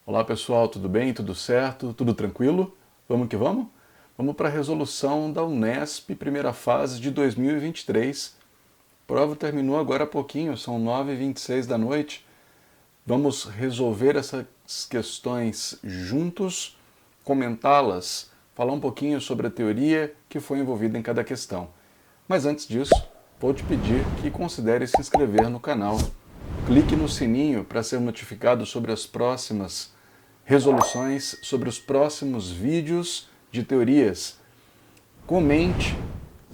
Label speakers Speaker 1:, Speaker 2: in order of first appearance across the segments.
Speaker 1: Olá pessoal, tudo bem? Tudo certo? Tudo tranquilo? Vamos que vamos? Vamos para a resolução da Unesp, primeira fase de 2023. A prova terminou agora há pouquinho, são 9h26 da noite. Vamos resolver essas questões juntos, comentá-las, falar um pouquinho sobre a teoria que foi envolvida em cada questão. Mas antes disso, vou te pedir que considere se inscrever no canal. Clique no sininho para ser notificado sobre as próximas resoluções, sobre os próximos vídeos de teorias. Comente,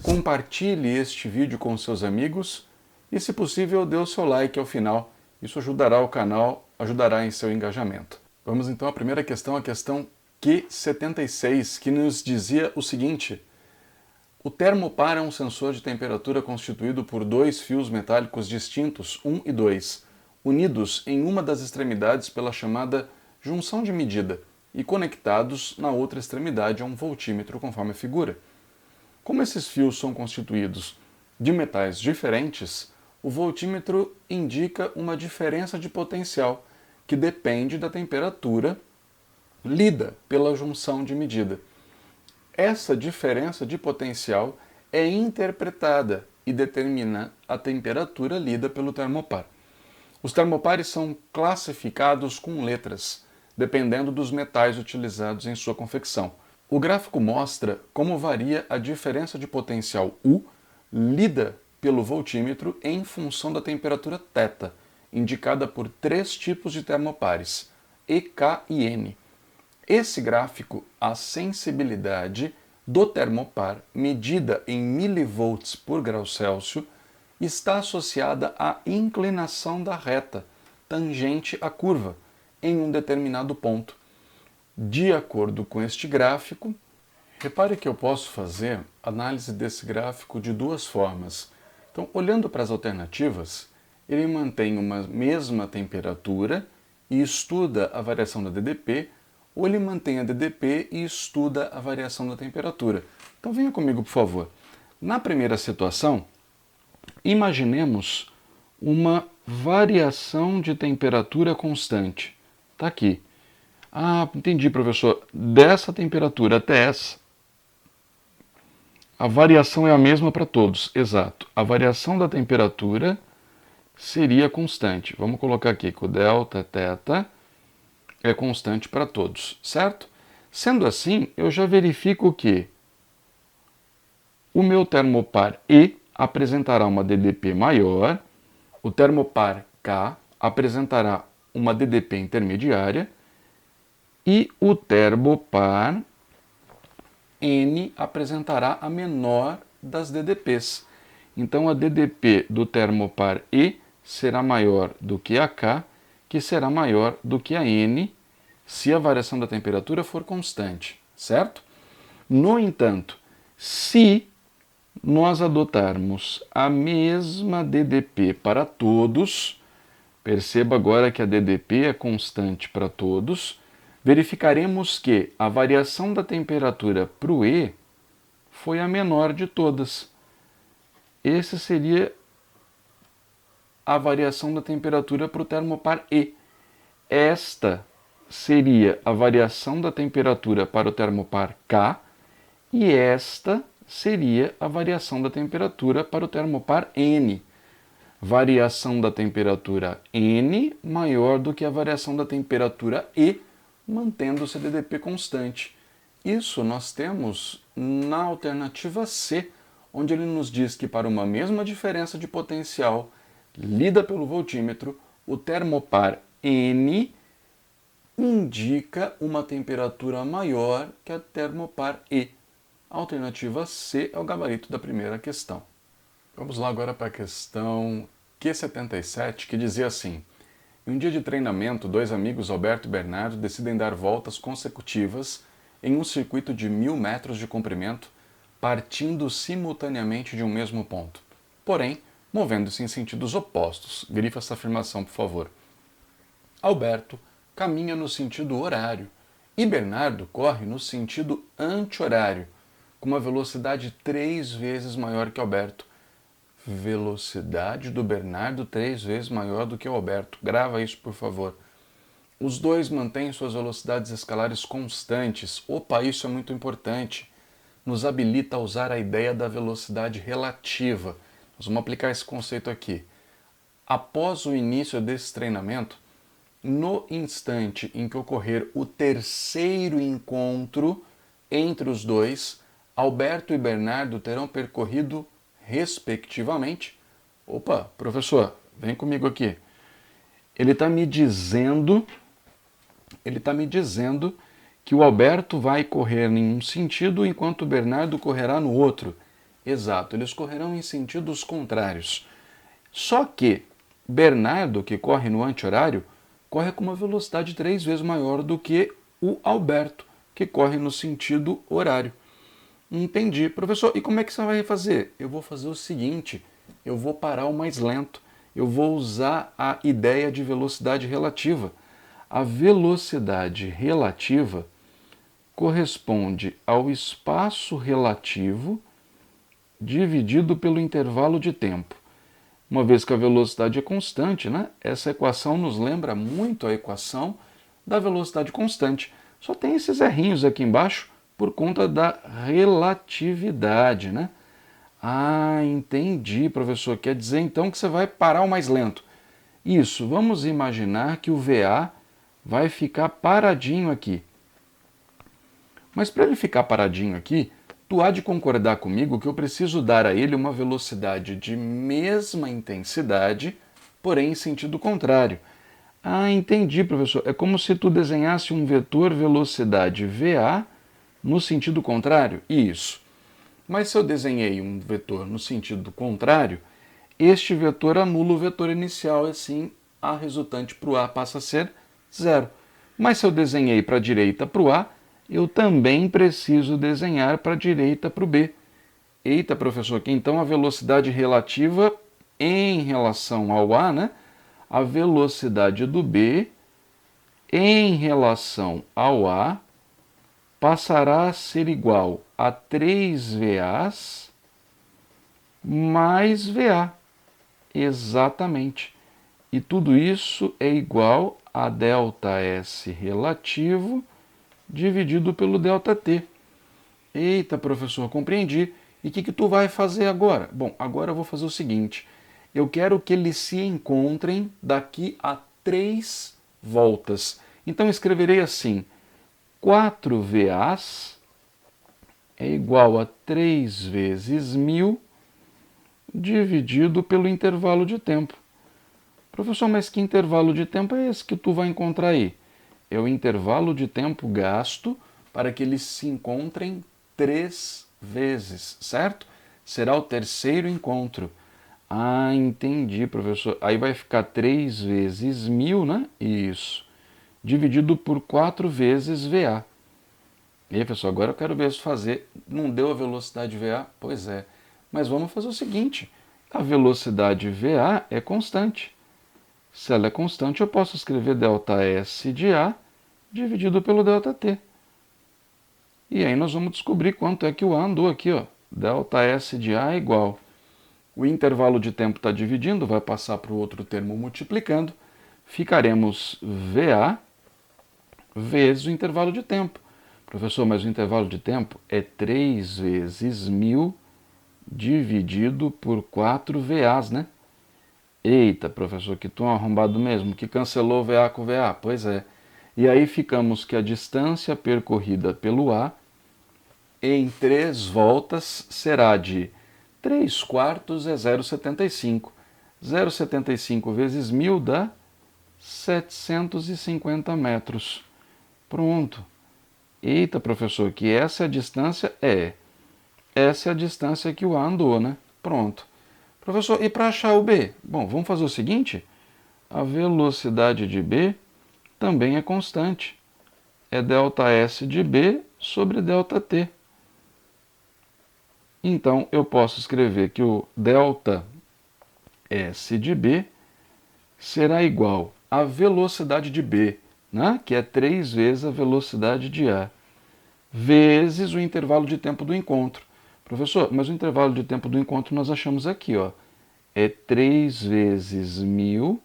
Speaker 1: compartilhe este vídeo com seus amigos e, se possível, dê o seu like ao final. Isso ajudará o canal, ajudará em seu engajamento. Vamos então à primeira questão, a questão Q76, que nos dizia o seguinte: o termopar é um sensor de temperatura constituído por dois fios metálicos distintos, 1 e 2, unidos em uma das extremidades pela chamada junção de medida e conectados na outra extremidade a um voltímetro, conforme a figura. Como esses fios são constituídos de metais diferentes, o voltímetro indica uma diferença de potencial que depende da temperatura lida pela junção de medida. Essa diferença de potencial é interpretada e determina a temperatura lida pelo termopar. Os termopares são classificados com letras, dependendo dos metais utilizados em sua confecção. O gráfico mostra como varia a diferença de potencial U lida pelo voltímetro em função da temperatura θ, indicada por três tipos de termopares, E, K e N. Esse gráfico, a sensibilidade do termopar, medida em milivolts por grau Celsius, está associada à inclinação da reta tangente à curva em um determinado ponto. De acordo com este gráfico, repare que eu posso fazer análise desse gráfico de duas formas. Então, olhando para as alternativas, ele mantém uma mesma temperatura e estuda a variação da DDP, ou ele mantém a DDP e estuda a variação da temperatura. Então venha comigo, por favor. Na primeira situação, imaginemos uma variação de temperatura constante. Está aqui. Ah, entendi, professor. Dessa temperatura até essa, a variação é a mesma para todos. Exato. A variação da temperatura seria constante. Vamos colocar aqui que o delta θ é constante para todos, certo? Sendo assim, eu já verifico que o meu termopar E apresentará uma DDP maior, o termopar K apresentará uma DDP intermediária e o termopar N apresentará a menor das DDPs. Então a DDP do termopar E será maior do que a K, que será maior do que a N, se a variação da temperatura for constante, certo? No entanto, se nós adotarmos a mesma DDP para todos, perceba agora que a DDP é constante para todos, verificaremos que a variação da temperatura para o E foi a menor de todas. Essa seria a variação da temperatura para o termopar E. Esta seria a variação da temperatura para o termopar K e esta seria a variação da temperatura para o termopar N. Variação da temperatura N maior do que a variação da temperatura E, mantendo-se a DDP constante. Isso nós temos na alternativa C, onde ele nos diz que para uma mesma diferença de potencial lida pelo voltímetro, o termopar N indica uma temperatura maior que a termopar E. A alternativa C é o gabarito da primeira questão. Vamos lá agora para a questão Q77, que dizia assim: em um dia de treinamento, dois amigos, Alberto e Bernardo, decidem dar voltas consecutivas em um circuito de 1000 metros de comprimento, partindo simultaneamente de um mesmo ponto. Porém, movendo-se em sentidos opostos. Grifa essa afirmação, por favor. Alberto caminha no sentido horário e Bernardo corre no sentido anti-horário, com uma velocidade 3 vezes maior que Alberto. Velocidade do Bernardo 3 vezes maior do que o Alberto. Grava isso, por favor. Os dois mantêm suas velocidades escalares constantes. Opa, isso é muito importante. Nos habilita a usar a ideia da velocidade relativa. Nós vamos aplicar esse conceito aqui. Após o início desse treinamento, no instante em que ocorrer o terceiro encontro entre os dois, Alberto e Bernardo terão percorrido, respectivamente... Opa, professor, vem comigo aqui. Ele está me dizendo que o Alberto vai correr em um sentido enquanto o Bernardo correrá no outro. Exato, eles correrão em sentidos contrários. Só que Bernardo, que corre no anti-horário, corre com uma velocidade 3 vezes maior do que o Alberto, que corre no sentido horário. Entendi. Professor, e como é que você vai fazer? Eu vou fazer o seguinte, eu vou parar o mais lento. Eu vou usar a ideia de velocidade relativa. A velocidade relativa corresponde ao espaço relativo dividido pelo intervalo de tempo. Uma vez que a velocidade é constante, né? Essa equação nos lembra muito a equação da velocidade constante. Só tem esses errinhos aqui embaixo por conta da relatividade, né? Ah, entendi, professor. Quer dizer então que você vai parar o mais lento. Isso, vamos imaginar que o VA vai ficar paradinho aqui. Mas para ele ficar paradinho aqui, tu há de concordar comigo que eu preciso dar a ele uma velocidade de mesma intensidade, porém em sentido contrário. Ah, entendi, professor. É como se tu desenhasse um vetor velocidade VA no sentido contrário? Isso. Mas se eu desenhei um vetor no sentido contrário, este vetor anula o vetor inicial e assim a resultante para o A passa a ser zero. Mas se eu desenhei para a direita para o A, eu também preciso desenhar para a direita para o B. Eita, professor, que então a velocidade relativa em relação ao A, né? A velocidade do B em relação ao A passará a ser igual a 3 VAs mais VA. Exatamente. E tudo isso é igual a ΔS relativo dividido pelo ΔT. Eita, professor, compreendi. E o que tu vai fazer agora? Bom, agora eu vou fazer o seguinte. Eu quero que eles se encontrem daqui a 3 voltas. Então escreverei assim: 4 VAs é igual a 3 vezes 1000 dividido pelo intervalo de tempo. Professor, mas que intervalo de tempo é esse que tu vai encontrar aí? É o intervalo de tempo gasto para que eles se encontrem 3 vezes, certo? Será o terceiro encontro. Ah, entendi, professor. Aí vai ficar 3 vezes 1000, né? Isso. Dividido por 4 vezes VA. E aí, pessoal, agora eu quero ver se fazer. Não deu a velocidade VA? Pois é. Mas vamos fazer o seguinte. A velocidade VA é constante. Se ela é constante, eu posso escrever ΔS de A dividido pelo ΔT. E aí nós vamos descobrir quanto é que o A andou aqui, ó. ΔS de A é igual. O intervalo de tempo está dividindo, vai passar para o outro termo multiplicando. Ficaremos VA vezes o intervalo de tempo. Professor, mas o intervalo de tempo é 3 vezes 1000 dividido por 4 VAs, né? Eita, professor, que tu é um arrombado mesmo, que cancelou VA com VA. Pois é. E aí ficamos que a distância percorrida pelo A em 3 voltas será de 3 quartos é 0,75. 0,75 vezes 1000 dá 750 metros. Pronto. Eita, professor, que essa é a distância? Essa é a distância que o A andou, né? Pronto. Professor, e para achar o B? Bom, vamos fazer o seguinte. A velocidade de B também é constante. É ΔS de B sobre ΔT. Então, eu posso escrever que o ΔS de B será igual à velocidade de B, né? Que é 3 vezes a velocidade de A, vezes o intervalo de tempo do encontro. Professor, mas o intervalo de tempo do encontro nós achamos aqui, ó. É 3 vezes 1000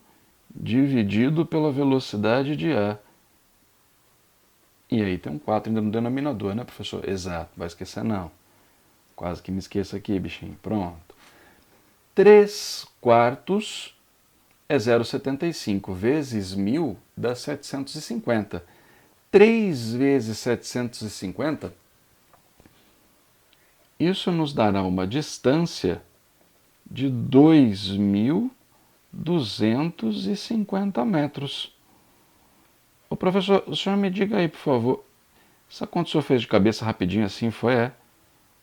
Speaker 1: dividido pela velocidade de A. E aí tem um 4 ainda no denominador, né, professor? Exato, vai esquecer não. Quase que me esqueço aqui, bichinho. Pronto. 3 quartos é 0,75 vezes 1.000 dá 750. 3 vezes 750, isso nos dará uma distância de 2.250 metros. Ô professor, o senhor me diga aí, por favor, essa conta o senhor fez de cabeça rapidinho assim, foi?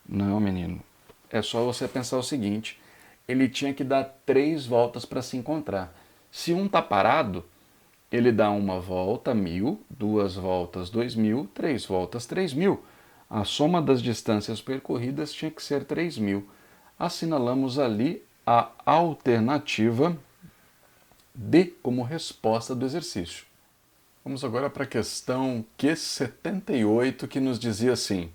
Speaker 1: Não, menino. É só você pensar o seguinte, ele tinha que dar 3 voltas para se encontrar. Se um está parado, ele dá uma volta 1.000, 2 voltas 2.000, 3 voltas 3.000. A soma das distâncias percorridas tinha que ser 3.000. Assinalamos ali a alternativa D como resposta do exercício. Vamos agora para a questão Q78, que nos dizia assim: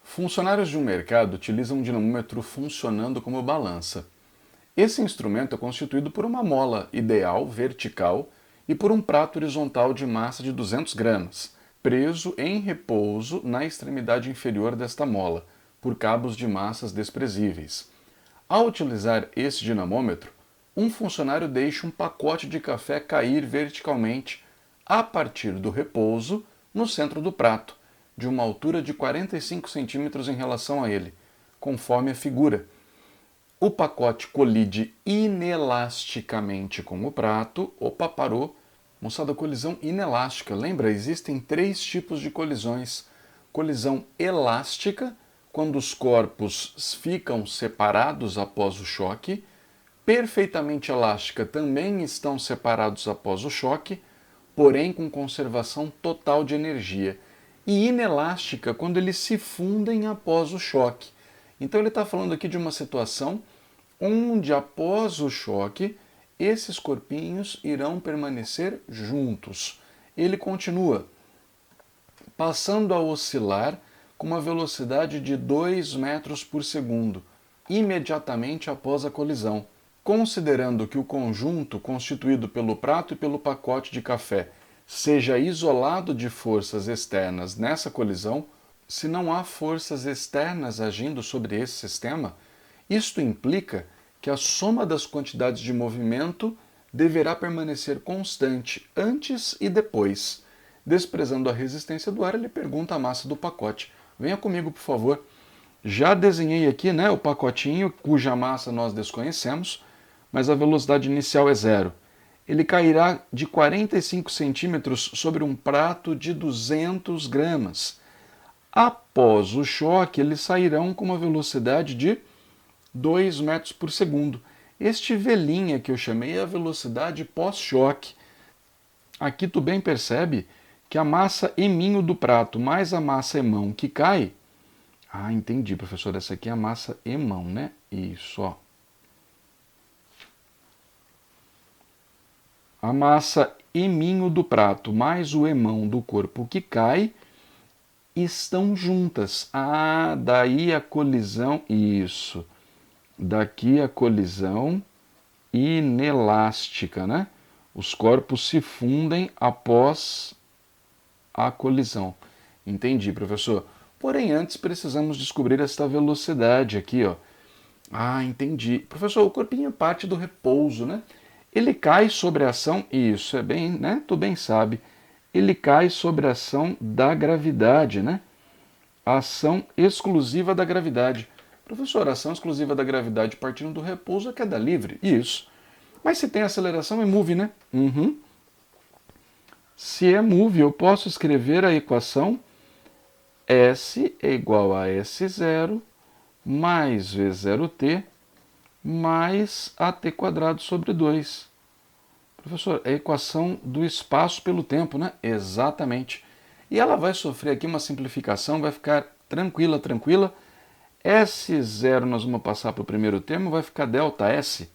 Speaker 1: funcionários de um mercado utilizam um dinamômetro funcionando como balança. Esse instrumento é constituído por uma mola ideal vertical e por um prato horizontal de massa de 200 gramas, preso em repouso na extremidade inferior desta mola, por cabos de massas desprezíveis. Ao utilizar esse dinamômetro, um funcionário deixa um pacote de café cair verticalmente a partir do repouso no centro do prato, de uma altura de 45 centímetros em relação a ele, conforme a figura. O pacote colide inelasticamente com o prato. Opa, parou. Moçada, colisão inelástica. Lembra, existem 3 tipos de colisões. Colisão elástica, quando os corpos ficam separados após o choque. Perfeitamente elástica, também estão separados após o choque, porém com conservação total de energia. E inelástica, quando eles se fundem após o choque. Então ele está falando aqui de uma situação onde, após o choque, esses corpinhos irão permanecer juntos. Ele continua, passando a oscilar com uma velocidade de 2 metros por segundo, imediatamente após a colisão. Considerando que o conjunto constituído pelo prato e pelo pacote de café seja isolado de forças externas nessa colisão, se não há forças externas agindo sobre esse sistema, isto implica que a soma das quantidades de movimento deverá permanecer constante antes e depois. Desprezando a resistência do ar, ele pergunta a massa do pacote. Venha comigo, por favor. Já desenhei aqui, né, o pacotinho, cuja massa nós desconhecemos, mas a velocidade inicial é 0. Ele cairá de 45 centímetros sobre um prato de 200 gramas. Após o choque, eles sairão com uma velocidade de 2 metros por segundo. Este velhinha que eu chamei é a velocidade pós-choque. Aqui tu bem percebe que a massa eminho do prato mais a massa emão que cai... Ah, entendi, professor, essa aqui é a massa emão, né? Isso, ó. A massa eminho do prato mais o emão do corpo que cai estão juntas. Ah, daí a colisão, isso. Daqui a colisão inelástica, né? Os corpos se fundem após a colisão. Entendi, professor. Porém, antes precisamos descobrir esta velocidade aqui, ó. Ah, entendi. Professor, o corpinho parte do repouso, né? Ele cai sobre a ação, isso é bem, né? Tu bem sabe. Ele cai sobre a ação da gravidade, né? A ação exclusiva da gravidade. Professor, a ação exclusiva da gravidade partindo do repouso é queda livre. Isso. Mas se tem aceleração é move, né? Uhum. Se é move, eu posso escrever a equação S é igual a S0 mais V0t mais AT quadrado sobre 2. Professor, é a equação do espaço pelo tempo, né? Exatamente. E ela vai sofrer aqui uma simplificação, vai ficar tranquila, tranquila. S0 nós vamos passar para o primeiro termo, vai ficar ΔS.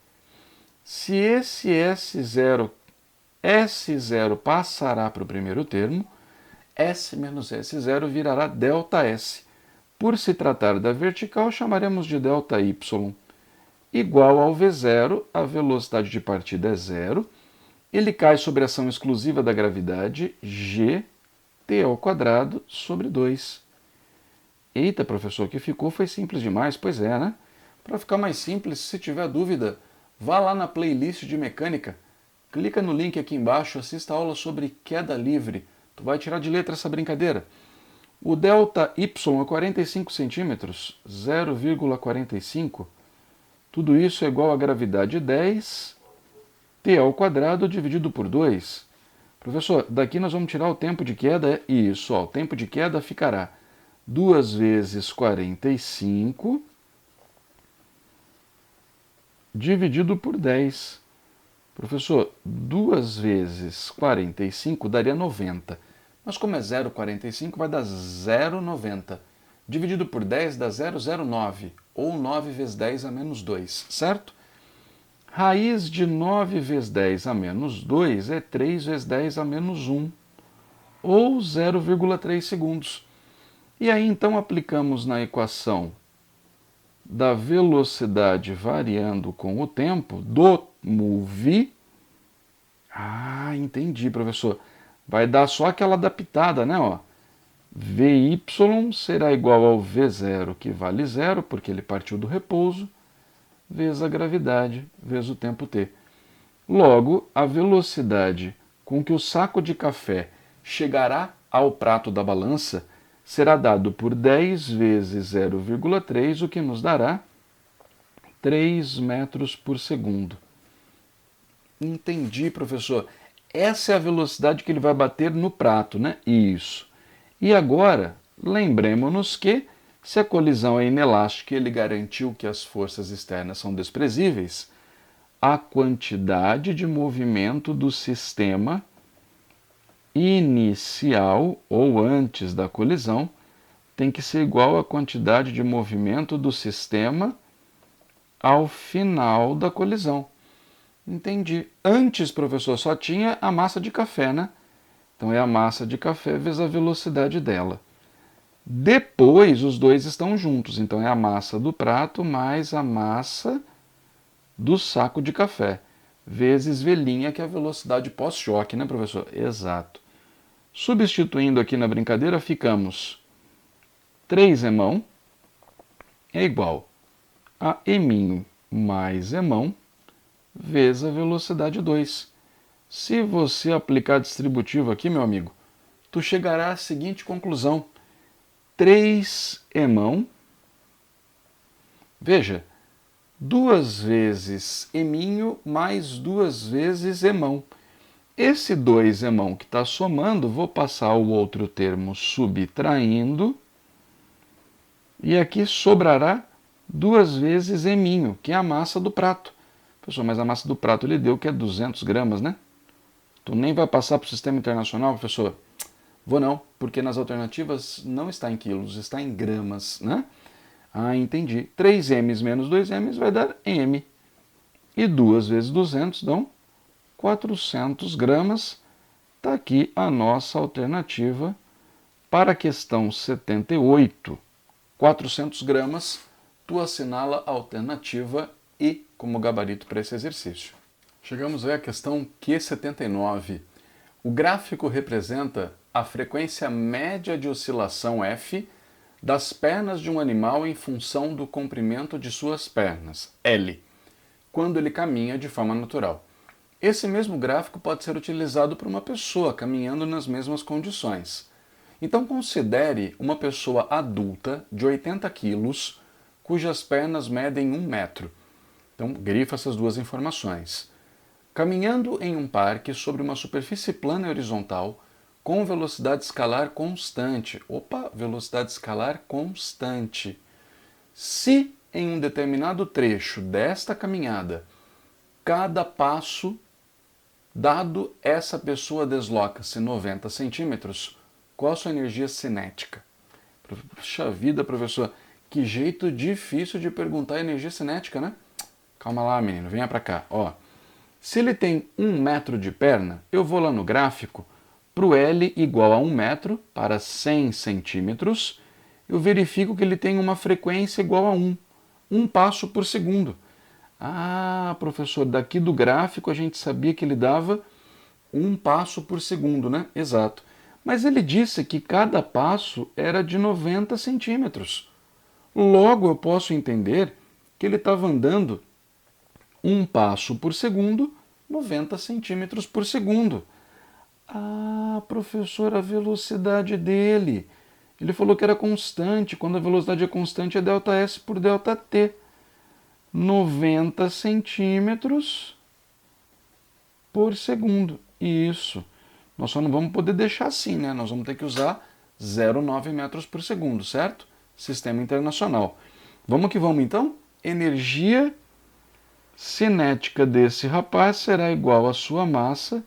Speaker 1: Se esse S0 passará para o primeiro termo, S menos S0 virará ΔS. Por se tratar da vertical, chamaremos de ΔY. Igual ao V0, a velocidade de partida é 0, ele cai sobre a ação exclusiva da gravidade, g t ao quadrado sobre 2. Eita, professor, o que ficou foi simples demais. Pois é, né? Para ficar mais simples, se tiver dúvida, vá lá na playlist de mecânica, clica no link aqui embaixo, assista a aula sobre queda livre. Tu vai tirar de letra essa brincadeira. O delta y é 45 centímetros, 0,45. Tudo isso é igual a gravidade 10, t ao quadrado dividido por 2. Professor, daqui nós vamos tirar o tempo de queda. Isso, ó, o tempo de queda ficará 2 vezes 45 dividido por 10. Professor, 2 vezes 45 daria 90. Mas como é 0,45, vai dar 0,90. Dividido por 10 dá 0,09, ou 9 vezes 10 a menos 2, certo? Raiz de 9 vezes 10 a menos 2 é 3 vezes 10 a menos 1, ou 0,3 segundos. E aí então aplicamos na equação da velocidade variando com o tempo do move. Ah, entendi, professor. Vai dar só aquela adaptada, né? Ó. Vy será igual ao V0, que vale 0, porque ele partiu do repouso, vezes a gravidade, vezes o tempo t. Logo, a velocidade com que o saco de café chegará ao prato da balança será dado por 10 vezes 0,3, o que nos dará 3 metros por segundo. Entendi, professor. Essa é a velocidade que ele vai bater no prato, né? Isso. E agora, lembremos-nos que, se a colisão é inelástica e ele garantiu que as forças externas são desprezíveis, a quantidade de movimento do sistema inicial, ou antes da colisão, tem que ser igual à quantidade de movimento do sistema ao final da colisão. Entendi. Antes, professor, só tinha a massa de café, né? Então é a massa de café vezes a velocidade dela. Depois, os dois estão juntos. Então é a massa do prato mais a massa do saco de café, vezes V', que é a velocidade pós-choque, né, professor? Exato. Substituindo aqui na brincadeira, ficamos 3m é igual a m mais m vezes a velocidade 2. Se você aplicar distributivo aqui, meu amigo, tu chegará à seguinte conclusão. 3m, veja, 2 vezes m mais 2 vezes m. Esse 2m que está somando, vou passar o outro termo subtraindo, e aqui sobrará 2 vezes m, que é a massa do prato. Professor, mas a massa do prato ele deu que é 200 gramas, né? Tu nem vai passar para o sistema internacional, professor? Vou não, porque nas alternativas não está em quilos, está em gramas, né? Ah, entendi. 3m menos 2m vai dar m. E 2 vezes 200 dão 400 gramas. Está aqui a nossa alternativa para a questão 78. 400 gramas, tu assinala a alternativa E como gabarito para esse exercício. Chegamos aí à questão Q79. O gráfico representa a frequência média de oscilação F das pernas de um animal em função do comprimento de suas pernas, L, quando ele caminha de forma natural. Esse mesmo gráfico pode ser utilizado por uma pessoa caminhando nas mesmas condições. Então considere uma pessoa adulta de 80 quilos, cujas pernas medem 1 metro. Então grifa essas duas informações. Caminhando em um parque sobre uma superfície plana e horizontal, com velocidade escalar constante. Opa, velocidade escalar constante. Se em um determinado trecho desta caminhada, cada passo dado, essa pessoa desloca-se 90 centímetros, qual a sua energia cinética? Puxa vida, professor, que jeito difícil de perguntar a energia cinética, né? Calma lá, menino, venha para cá. Ó, se ele tem 1 metro de perna, eu vou lá no gráfico, para o L igual a 1 metro para 100 centímetros, eu verifico que ele tem uma frequência igual a 1 passo por segundo. Ah, professor, daqui do gráfico a gente sabia que ele dava Um passo por segundo, né? Exato. Mas ele disse que cada passo era de 90 centímetros. Logo, eu posso entender que ele estava andando um passo por segundo, 90 centímetros por segundo. Ah, professor, a velocidade dele. Ele falou que era constante. Quando a velocidade é constante, é ΔS por ΔT. 90 centímetros por segundo. Isso. Nós só não vamos poder deixar assim, né? Nós vamos ter que usar 0,9 metros por segundo, certo? Sistema internacional. Vamos que vamos, então? Energia cinética desse rapaz será igual à sua massa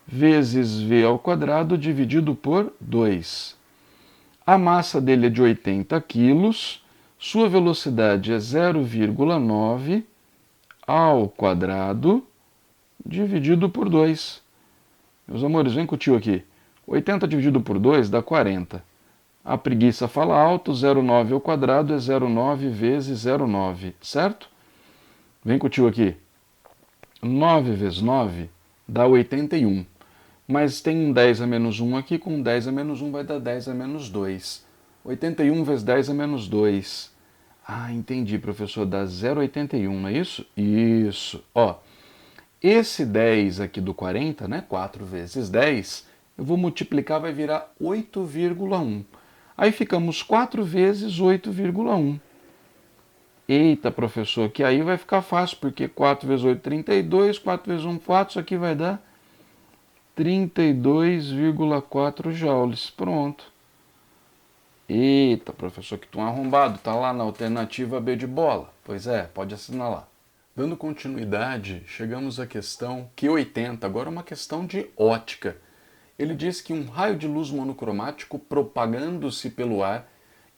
Speaker 1: vezes v ao quadrado dividido por 2. A massa dele é de 80 quilos, sua velocidade é 0,9 ao quadrado dividido por 2. Meus amores, vem com o tio aqui. 80 dividido por 2 dá 40. A preguiça fala alto, 0,9 ao quadrado é 0,9 vezes 0,9, certo? Vem com o tio aqui. 9 vezes 9 dá 81. Mas tem um 10 a menos 1 aqui, com 10 a menos 1 vai dar 10 a menos 2. 81 vezes 10 a menos 2. Ah, entendi, professor, dá 0,81, não é isso? Isso. Ó, esse 10 aqui do 40, né, 4 vezes 10, eu vou multiplicar, vai virar 8,1. Aí ficamos 4 vezes 8,1. Eita, professor, que aí vai ficar fácil, porque 4 vezes 8, 32, 4 vezes 1, 4, isso aqui vai dar 32,4 joules. Pronto. Eita, professor, que tu é um arrombado, tá lá na alternativa B de bola. Pois é, pode assinalar. Dando continuidade, chegamos à questão Q80, agora uma questão de ótica. Ele diz que um raio de luz monocromático propagando-se pelo ar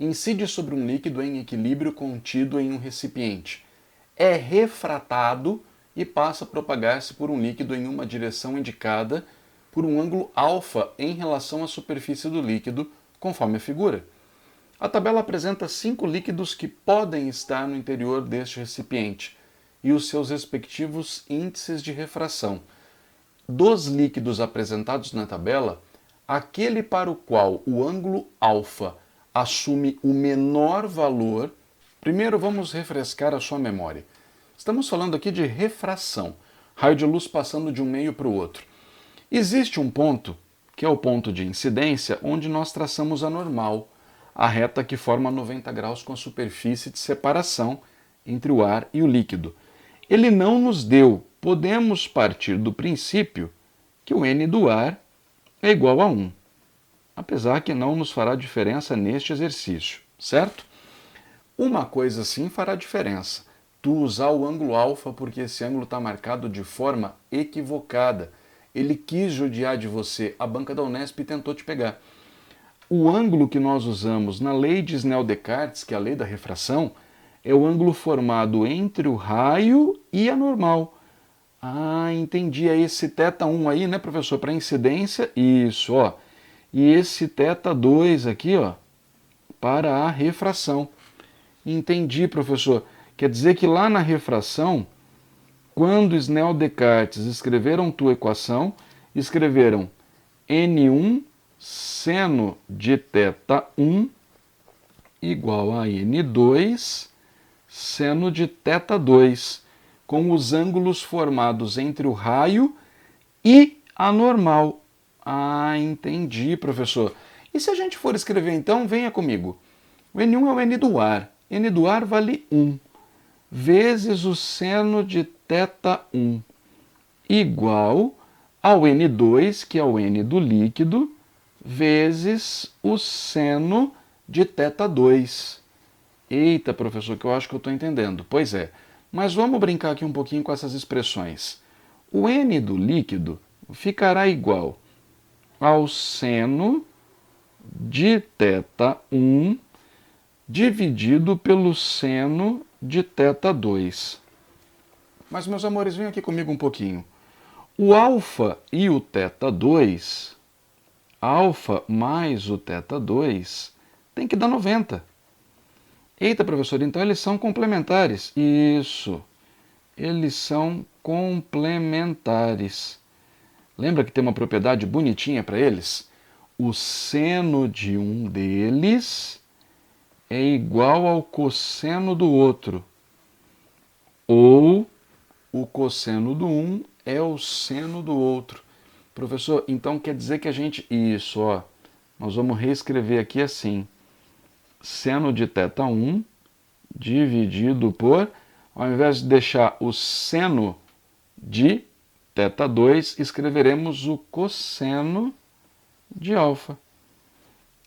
Speaker 1: incide sobre um líquido em equilíbrio contido em um recipiente. É refratado e passa a propagar-se por um líquido em uma direção indicada por um ângulo alfa em relação à superfície do líquido, conforme a figura. A tabela apresenta 5 líquidos que podem estar no interior deste recipiente e os seus respectivos índices de refração. Dos líquidos apresentados na tabela, aquele para o qual o ângulo alfa assume o menor valor. Primeiro vamos refrescar a sua memória. Estamos falando aqui de refração, raio de luz passando de um meio para o outro. Existe um ponto, que é o ponto de incidência, onde nós traçamos a normal, a reta que forma 90 graus com a superfície de separação entre o ar e o líquido. Ele não nos deu. Podemos partir do princípio que o N do ar é igual a 1, apesar que não nos fará diferença neste exercício, certo? Uma coisa sim fará diferença, tu usar o ângulo alfa porque esse ângulo está marcado de forma equivocada. Ele quis judiar de você, a banca da Unesp tentou te pegar. O ângulo que nós usamos na lei de Snell-Descartes, que é a lei da refração, é o ângulo formado entre o raio e a normal. Ah, entendi. É esse θ1 aí, né, professor? Para incidência, isso, ó. E esse θ2 aqui, ó, para a refração. Entendi, professor. Quer dizer que lá na refração, quando Snell-Descartes escreveram tua equação, escreveram N1 seno de θ1 igual a N2 seno de θ2, com os ângulos formados entre o raio e a normal. Ah, entendi, professor. E se a gente for escrever então, venha comigo. O N1 é o N do ar. N do ar vale 1, vezes o seno de θ1, igual ao N2, que é o N do líquido, vezes o seno de θ2. Eita, professor, que eu acho que eu estou entendendo. Pois é, mas vamos brincar aqui um pouquinho com essas expressões. O N do líquido ficará igual ao seno de θ1 dividido pelo seno de θ2. Mas, meus amores, venham aqui comigo um pouquinho. O alfa e o θ2, alfa mais o θ2, tem que dar 90. Eita, professor, então eles são complementares. Isso, eles são complementares. Lembra que tem uma propriedade bonitinha para eles? O seno de um deles é igual ao cosseno do outro. Ou o cosseno do um é o seno do outro. Professor, então quer dizer que a gente... Isso, ó. Nós vamos reescrever aqui assim. Seno de θ1 dividido por... Ao invés de deixar o seno de θ2, escreveremos o cosseno de alfa.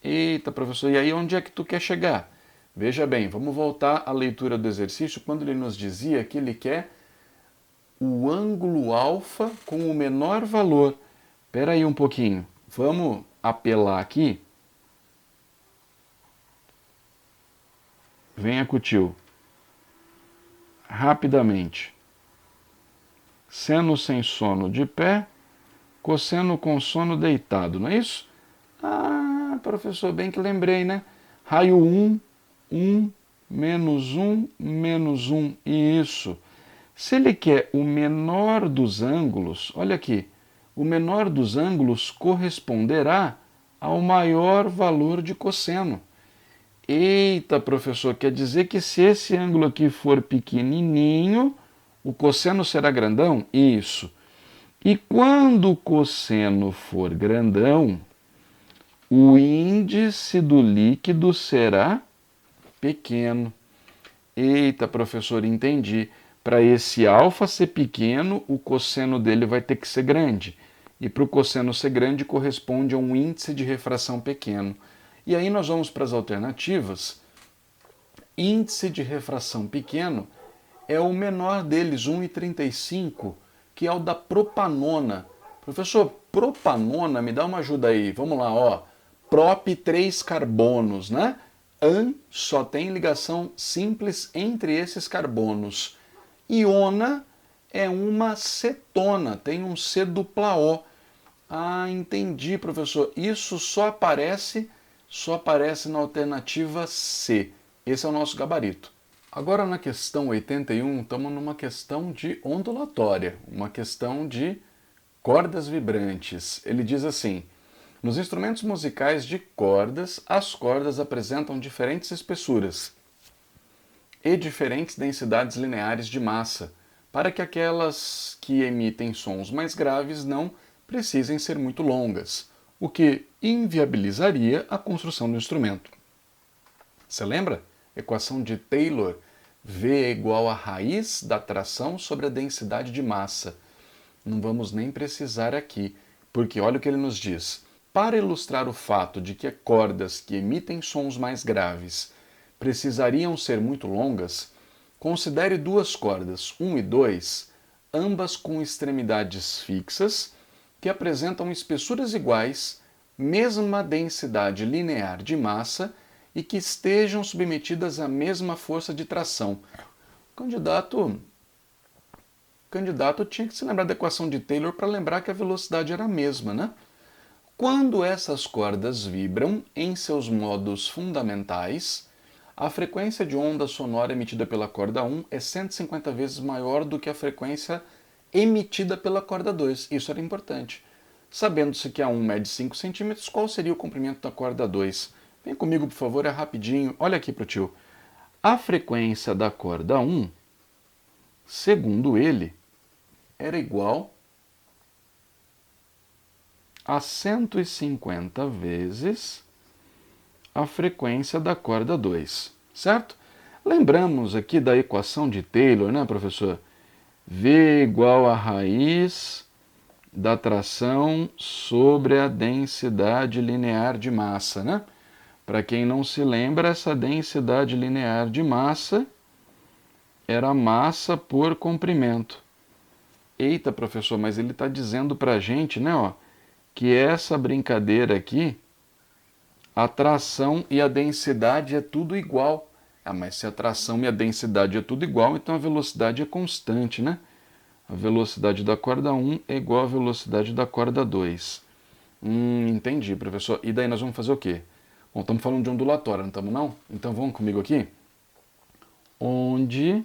Speaker 1: Eita, professor, e aí onde é que tu quer chegar? Veja bem, vamos voltar à leitura do exercício, quando ele nos dizia que ele quer o ângulo alfa com o menor valor. Espera aí um pouquinho, vamos apelar aqui. Venha com o tio. Rapidamente. Seno sem sono de pé, cosseno com sono deitado, não é isso? Ah, professor, bem que lembrei, né? Raio 1, 1, menos 1, menos 1. Isso. Se ele quer o menor dos ângulos, olha aqui, o menor dos ângulos corresponderá ao maior valor de cosseno. Eita, professor, quer dizer que se esse ângulo aqui for pequenininho, o cosseno será grandão? Isso. E quando o cosseno for grandão, o índice do líquido será pequeno. Eita, professor, entendi. Para esse alfa ser pequeno, o cosseno dele vai ter que ser grande. E para o cosseno ser grande, corresponde a um índice de refração pequeno. E aí nós vamos para as alternativas. Índice de refração pequeno é o menor deles, 1,35, que é o da propanona. Professor, propanona, me dá uma ajuda aí. Vamos lá, ó. Prop 3 carbonos, né? An só tem ligação simples entre esses carbonos. Iona é uma cetona, tem um C dupla O. Ah, entendi, professor. Isso só aparece na alternativa C. Esse é o nosso gabarito. Agora na questão 81, estamos numa questão de ondulatória, uma questão de cordas vibrantes. Ele diz assim: nos instrumentos musicais de cordas, as cordas apresentam diferentes espessuras e diferentes densidades lineares de massa, para que aquelas que emitem sons mais graves não precisem ser muito longas, o que inviabilizaria a construção do instrumento. Você lembra? Equação de Taylor, V é igual a raiz da tração sobre a densidade de massa. Não vamos nem precisar aqui, porque olha o que ele nos diz. Para ilustrar o fato de que cordas que emitem sons mais graves precisariam ser muito longas, considere duas cordas, 1 e 2, ambas com extremidades fixas, que apresentam espessuras iguais, mesma densidade linear de massa e que estejam submetidas à mesma força de tração. O candidato tinha que se lembrar da equação de Taylor para lembrar que a velocidade era a mesma, né? Quando essas cordas vibram em seus modos fundamentais, a frequência de onda sonora emitida pela corda 1 é 150 vezes maior do que a frequência emitida pela corda 2. Isso era importante. Sabendo-se que a 1 mede 5 centímetros, qual seria o comprimento da corda 2? Vem comigo, por favor, é rapidinho. Olha aqui para o tio. A frequência da corda 1, segundo ele, era igual a 150 vezes a frequência da corda 2, certo? Lembramos aqui da equação de Taylor, né, professor? V igual a raiz da tração sobre a densidade linear de massa, né? Para quem não se lembra, essa densidade linear de massa era massa por comprimento. Eita, professor, mas ele está dizendo para a gente, né, ó, que essa brincadeira aqui, a tração e a densidade é tudo igual. Ah, mas se a tração e a densidade é tudo igual, então a velocidade é constante, né? A velocidade da corda 1 é igual à velocidade da corda 2. Entendi, professor. E daí nós vamos fazer o quê? Bom, estamos falando de ondulatória, não estamos não? Então vamos comigo aqui. Onde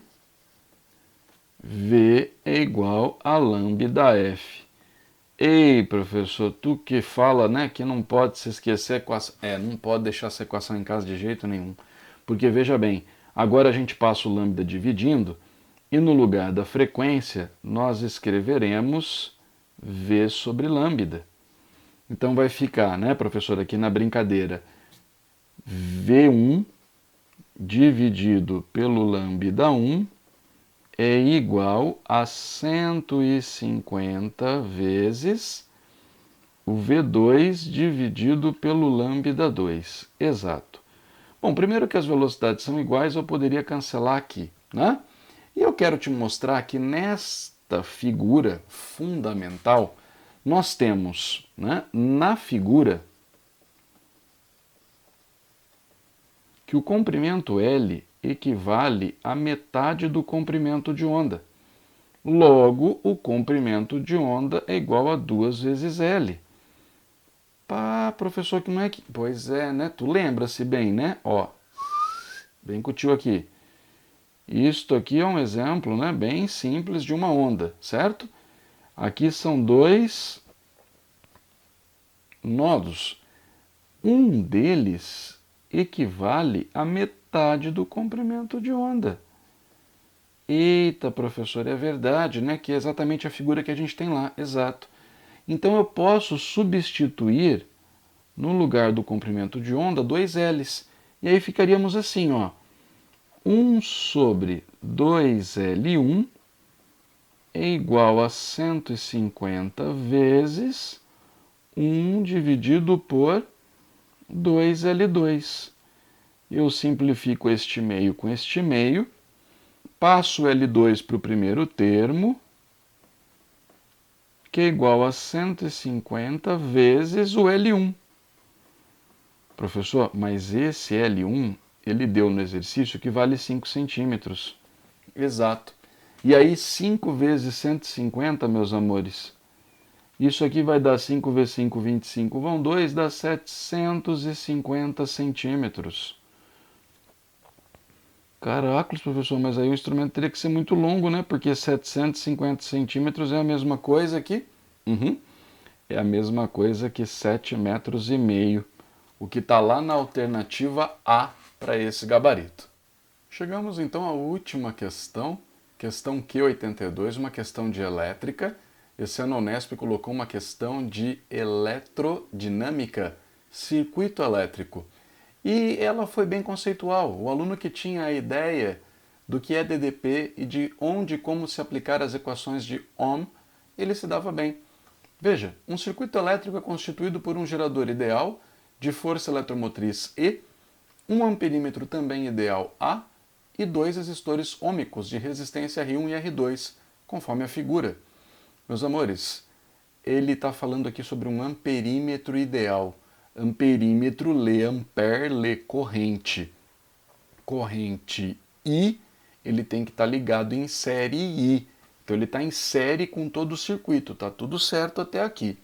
Speaker 1: V é igual a lambda F. Ei, professor, tu que fala, né, que não pode se esquecer a equação. Não pode deixar essa equação em casa de jeito nenhum. Porque, veja bem, agora a gente passa o lambda dividindo, e no lugar da frequência, nós escreveremos V sobre lambda. Então vai ficar, né, professor, aqui na brincadeira, V1 dividido pelo lambda 1 é igual a 150 vezes o V2 dividido pelo lambda 2. Exato. Bom, primeiro que as velocidades são iguais, eu poderia cancelar aqui, né? E eu quero te mostrar que nesta figura fundamental, nós temos, né, na figura, que o comprimento L equivale à metade do comprimento de onda. Logo, o comprimento de onda é igual a 2 vezes L. Pá, professor, que não é que... Pois é, né? Tu lembra-se bem, né? Ó, bem com o tio aqui. Isto aqui é um exemplo, né, bem simples de uma onda, certo? Aqui são dois nodos. Um deles equivale à metade do comprimento de onda. Eita, professor, é verdade, né? Que é exatamente a figura que a gente tem lá, exato. Então eu posso substituir, no lugar do comprimento de onda, dois L's. E aí ficaríamos assim, ó. 1 sobre 2L1 é igual a 150 vezes 1 dividido por 2L2. Eu simplifico este meio com este meio, passo L2 para o primeiro termo, que é igual a 150 vezes o L1. Professor, mas esse L1, ele deu no exercício que vale 5 centímetros. Exato. E aí 5 vezes 150, meus amores, isso aqui vai dar 5 vezes 5, 25, vão 2, dá 750 centímetros. Caraca, professor, mas aí o instrumento teria que ser muito longo, né? Porque 750 centímetros é a mesma coisa que... É a mesma coisa que 7,5 metros, o que está lá na alternativa A para esse gabarito. Chegamos então à última questão, questão Q82, uma questão de elétrica. Esse ano a Unesp colocou uma questão de eletrodinâmica, circuito elétrico. E ela foi bem conceitual. O aluno que tinha a ideia do que é DDP e de onde e como se aplicar as equações de Ohm, ele se dava bem. Veja, um circuito elétrico é constituído por um gerador ideal de força eletromotriz E, um amperímetro também ideal A e dois resistores ômicos de resistência R1 e R2, conforme a figura. Meus amores, ele está falando aqui sobre um amperímetro ideal. Amperímetro lê ampere, lê corrente. Corrente I, ele tem que estar ligado em série I. Então ele está em série com todo o circuito, está tudo certo até aqui.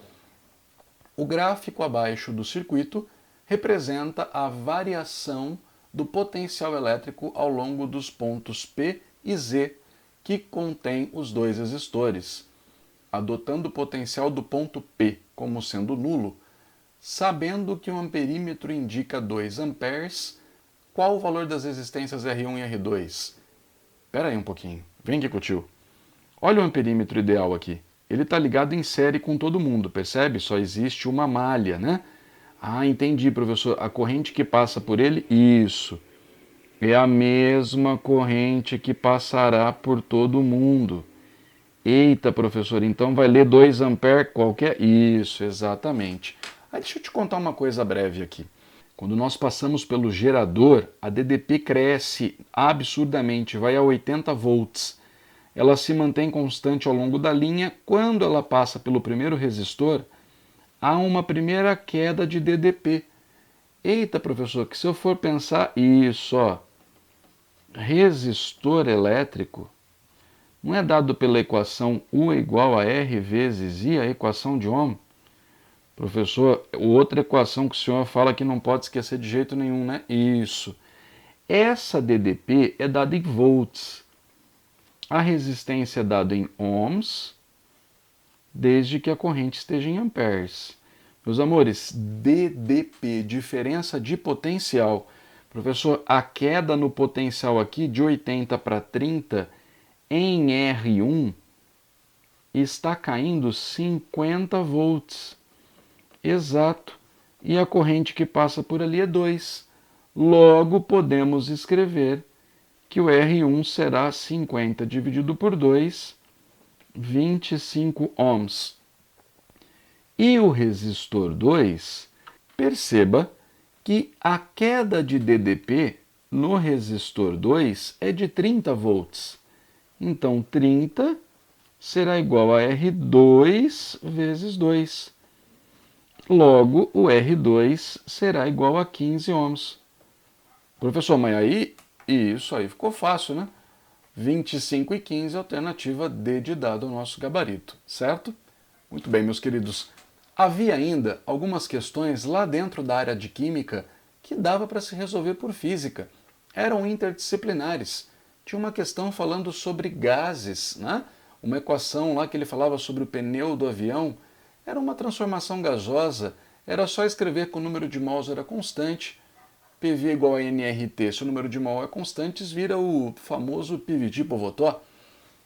Speaker 1: O gráfico abaixo do circuito representa a variação do potencial elétrico ao longo dos pontos P e Z, que contém os dois resistores. Adotando o potencial do ponto P como sendo nulo, sabendo que o amperímetro indica 2 amperes, qual o valor das resistências R1 e R2? Espera aí um pouquinho, vem aqui com o tio. Olha o amperímetro ideal aqui. Ele está ligado em série com todo mundo, percebe? Só existe uma malha, né? Ah, entendi, professor. A corrente que passa por ele, isso. É a mesma corrente que passará por todo mundo. Eita, professor, então vai ler 2 amperes qualquer? Isso, exatamente. Aí deixa eu te contar uma coisa breve aqui. Quando nós passamos pelo gerador, a DDP cresce absurdamente, vai a 80 volts. Ela se mantém constante ao longo da linha. Quando ela passa pelo primeiro resistor, há uma primeira queda de DDP. Eita, professor, que se eu for pensar isso, ó, resistor elétrico não é dado pela equação U igual a R vezes I, a equação de Ohm? Professor, outra equação que o senhor fala que não pode esquecer de jeito nenhum, né? Isso. Essa DDP é dada em volts. A resistência é dada em ohms desde que a corrente esteja em amperes. Meus amores, DDP, diferença de potencial. Professor, a queda no potencial aqui de 80 para 30 em R1 está caindo 50 volts. Exato. E a corrente que passa por ali é 2. Logo, podemos escrever que o R1 será 50 dividido por 2, 25 ohms. E o resistor 2, perceba que a queda de DDP no resistor 2 é de 30 volts. Então, 30 será igual a R2 vezes 2. Logo, o R2 será igual a 15 ohms. Professor, mas aí, isso aí ficou fácil, né? 25 e 15, alternativa D de dado ao nosso gabarito, certo? Muito bem, meus queridos. Havia ainda algumas questões lá dentro da área de química que dava para se resolver por física. Eram interdisciplinares. Tinha uma questão falando sobre gases, né? Uma equação lá que ele falava sobre o pneu do avião. Era uma transformação gasosa. Era só escrever que o número de mols era constante. PV igual a nRT. Se o número de mol é constante, vira o famoso PVT Povotó.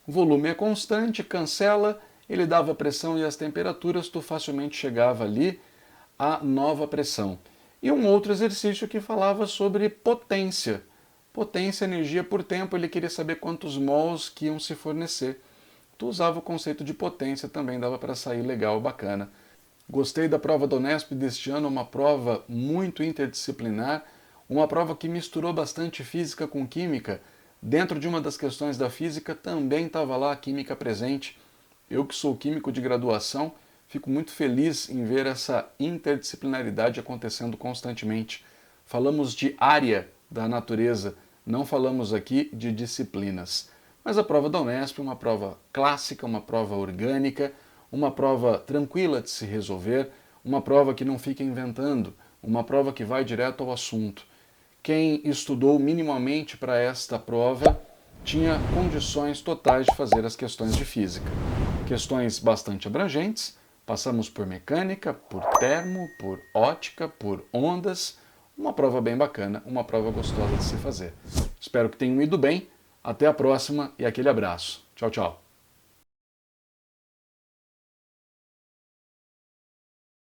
Speaker 1: O volume é constante, cancela. Ele dava a pressão e as temperaturas, tu facilmente chegava ali à nova pressão. E um outro exercício que falava sobre potência. Potência, energia por tempo, ele queria saber quantos mols que iam se fornecer. Tu usava o conceito de potência, também dava para sair legal, bacana. Gostei da prova da Unesp deste ano, uma prova muito interdisciplinar, uma prova que misturou bastante física com química. Dentro de uma das questões da física também estava lá a química presente. Eu que sou químico de graduação, fico muito feliz em ver essa interdisciplinaridade acontecendo constantemente. Falamos de área da natureza, não falamos aqui de disciplinas. Mas a prova da Unesp é uma prova clássica, uma prova orgânica, uma prova tranquila de se resolver, uma prova que não fica inventando, uma prova que vai direto ao assunto. Quem estudou minimamente para esta prova tinha condições totais de fazer as questões de física. Questões bastante abrangentes, passamos por mecânica, por termo, por ótica, por ondas, uma prova bem bacana, uma prova gostosa de se fazer. Espero que tenham ido bem, até a próxima e aquele abraço. Tchau, tchau.